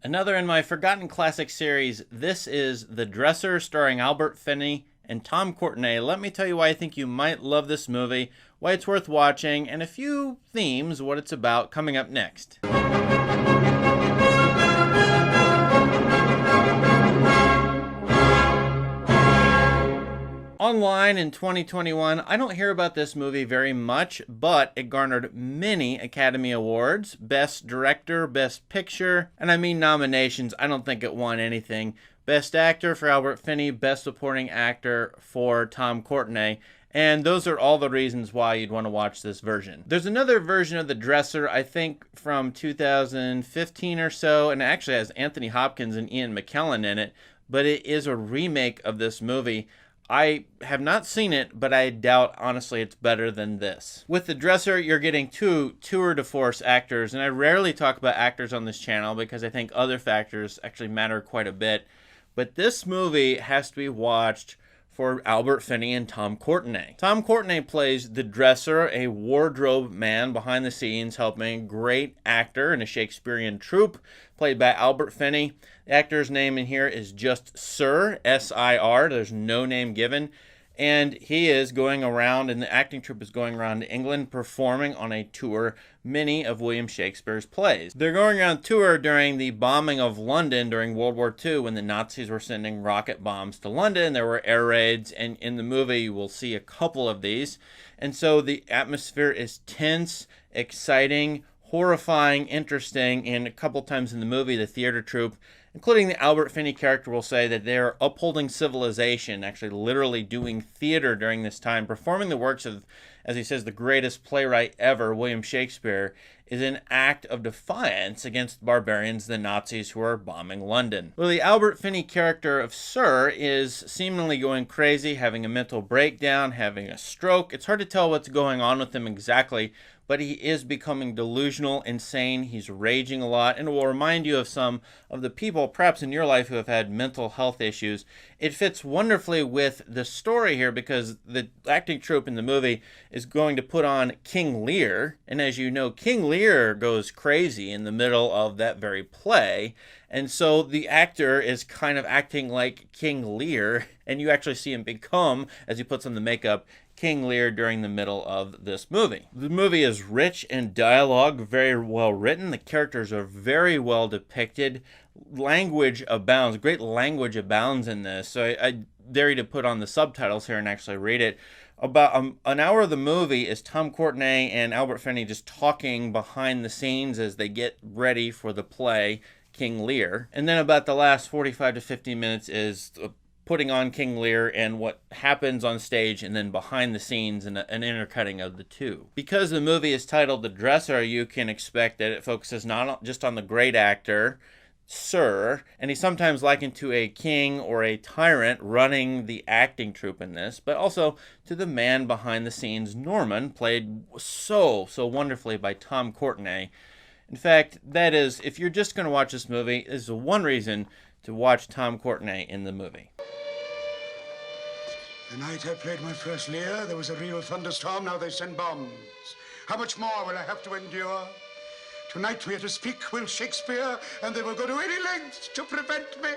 Another in my Forgotten Classic series, this is The Dresser, starring Albert Finney and Tom Courtenay. Let me tell you why I think you might love this movie, why it's worth watching, and a few themes, what it's about, coming up next. Online in 2021, I don't hear about this movie very much, but it garnered many Academy Awards. Best Director, Best Picture, and I mean nominations. I don't think it won anything. Best Actor for Albert Finney, Best Supporting Actor for Tom Courtenay. And those are all the reasons why you'd want to watch this version. There's another version of The Dresser, I think from 2015 or so, and it actually has Anthony Hopkins and Ian McKellen in it, but it is a remake of this movie. I have not seen it, but I doubt, honestly, it's better than this. With The Dresser, you're getting two tour de force actors, and I rarely talk about actors on this channel because I think other factors actually matter quite a bit. But this movie has to be watched for Albert Finney and Tom Courtenay. Tom Courtenay plays the dresser, a wardrobe man behind the scenes helping a great actor in a Shakespearean troupe, played by Albert Finney. The actor's name in here is just Sir, S-I-R. There's no name given. And he is going around, and the acting troupe is going around England performing on a tour, many of William Shakespeare's plays. They're going around tour during the bombing of London during World War II when the Nazis were sending rocket bombs to London. There were air raids, and in the movie you will see a couple of these. And so the atmosphere is tense, exciting, horrifying, interesting, and a couple times in the movie the theater troupe, including the Albert Finney character, will say that they're upholding civilization, actually literally doing theater during this time, performing the works of, as he says, the greatest playwright ever, William Shakespeare, is an act of defiance against the barbarians, the Nazis who are bombing London. Well, the Albert Finney character of Sir is seemingly going crazy, having a mental breakdown, having a stroke. It's hard to tell what's going on with him exactly, but he is becoming delusional, insane. He's raging a lot, and it will remind you of some of the people, perhaps in your life, who have had mental health issues. It fits wonderfully with the story here because the acting troupe in the movie is going to put on King Lear, and as you know, King Lear goes crazy in the middle of that very play, and so the actor is kind of acting like King Lear, and you actually see him become, as he puts on the makeup, King Lear during the middle of this movie. The movie is rich in dialogue, very well written. The characters are very well depicted. Language abounds, great language abounds in this. So I dare you to put on the subtitles here and actually read it. About an hour of the movie is Tom Courtenay and Albert Finney just talking behind the scenes as they get ready for the play King Lear. And then about the last 45 to 50 minutes is putting on King Lear and what happens on stage, and then behind the scenes and an intercutting of the two. Because the movie is titled The Dresser, you can expect that it focuses not just on the great actor, Sir, and he's sometimes likened to a king or a tyrant running the acting troupe in this, but also to the man behind the scenes, Norman, played so wonderfully by Tom Courtenay. In fact, that is, if you're just going to watch this movie, this is one reason to watch Tom Courtenay in the movie. The night I played my first Lear, there was a real thunderstorm. Now they send bombs. How much more will I have to endure? Tonight we are to speak Will Shakespeare, and they will go to any lengths to prevent me.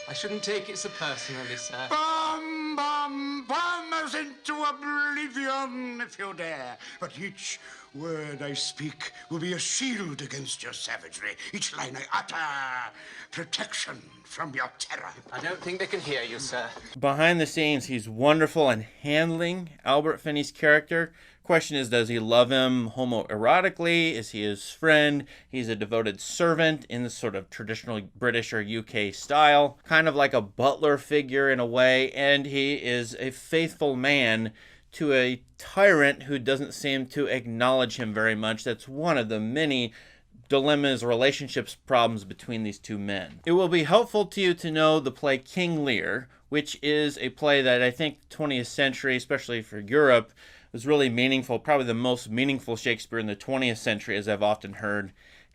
I shouldn't take it so personally, sir. Bomb, bomb, bomb us into oblivion if you dare. But each word I speak will be a shield against your savagery. Each line I utter, protection from your terror. I don't think they can hear you, sir. Behind the scenes, he's wonderful in handling Albert Finney's character. Question is, does he love him homoerotically? Is he his friend? He's a devoted servant in the sort of traditional British or UK style, kind of like a butler figure in a way, and he is a faithful man to a tyrant who doesn't seem to acknowledge him very much. That's one of the many dilemmas, relationships, problems between these two men. It will be helpful to you to know the play King Lear, which is a play that I think 20th century, especially for Europe, was really meaningful, probably the most meaningful Shakespeare in the 20th century, as I've often heard.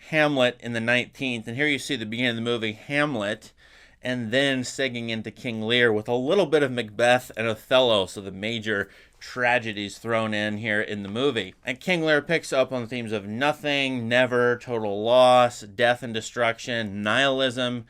Hamlet in the 19th, and here you see the beginning of the movie, Hamlet, and then segging into King Lear with a little bit of Macbeth and Othello, so the major tragedies thrown in here in the movie. And King Lear picks up on the themes of nothing, never, total loss, death and destruction, nihilism,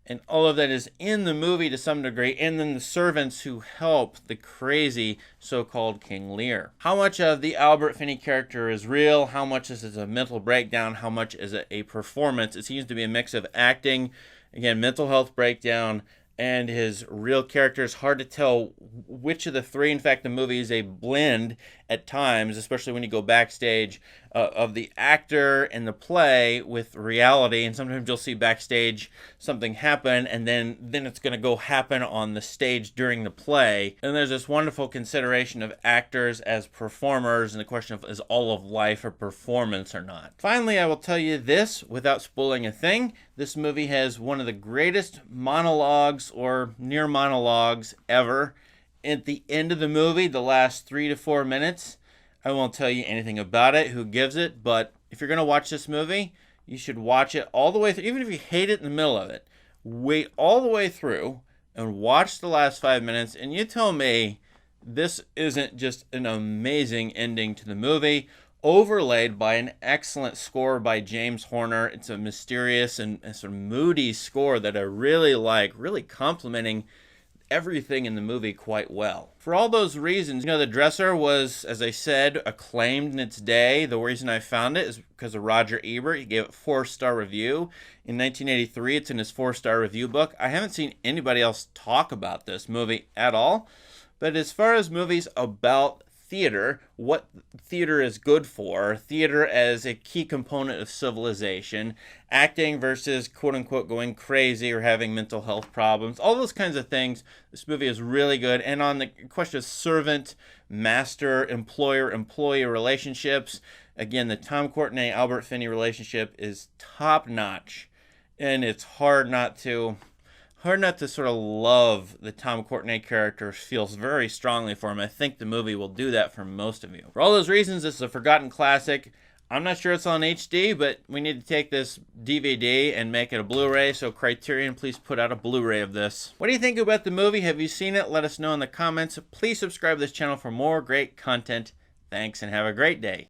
and all of that is in the movie to some degree, and then the servants who help the crazy so-called King Lear. How much of the Albert Finney character is real? How much is it a mental breakdown? How much is it a performance? It seems to be a mix of acting, again, mental health breakdown, and his real character. Is hard to tell which of the three. In fact, the movie is a blend at times, especially when you go backstage, of the actor and the play with reality. And sometimes you'll see backstage something happen, and then it's going to go happen on the stage during the play. And there's this wonderful consideration of actors as performers, and the question of, is all of life a performance or not? Finally, I will tell you this without spoiling a thing. This movie has one of the greatest monologues or near monologues ever. At the end of the movie, the last 3 to 4 minutes, I won't tell you anything about it, who gives it, but if you're going to watch this movie, you should watch it all the way through. Even if you hate it in the middle of it, wait all the way through and watch the last 5 minutes, and you tell me this isn't just an amazing ending to the movie, overlaid by an excellent score by James Horner. It's a mysterious and sort of moody score that I really like, really complimenting everything in the movie quite well. For all those reasons, The Dresser was, as I said, acclaimed in its day. The reason I found it is because of Roger Ebert. He gave it a 4-star review. In 1983, it's in his 4-star review book. I haven't seen anybody else talk about this movie at all. But as far as movies about theater, what theater is good for, theater as a key component of civilization, acting versus quote-unquote going crazy or having mental health problems, all those kinds of things, this movie is really good. And on the question of servant, master, employer, employee relationships, again, the Tom Courtenay, Albert Finney relationship is top-notch. And it's hard not to sort of love the Tom Courtenay character, feels very strongly for him. I think the movie will do that for most of you. For all those reasons, this is a forgotten classic. I'm not sure it's on HD, but we need to take this DVD and make it a Blu-ray, so Criterion, please put out a Blu-ray of this. What do you think about the movie? Have you seen it? Let us know in the comments. Please subscribe to this channel for more great content. Thanks, and have a great day.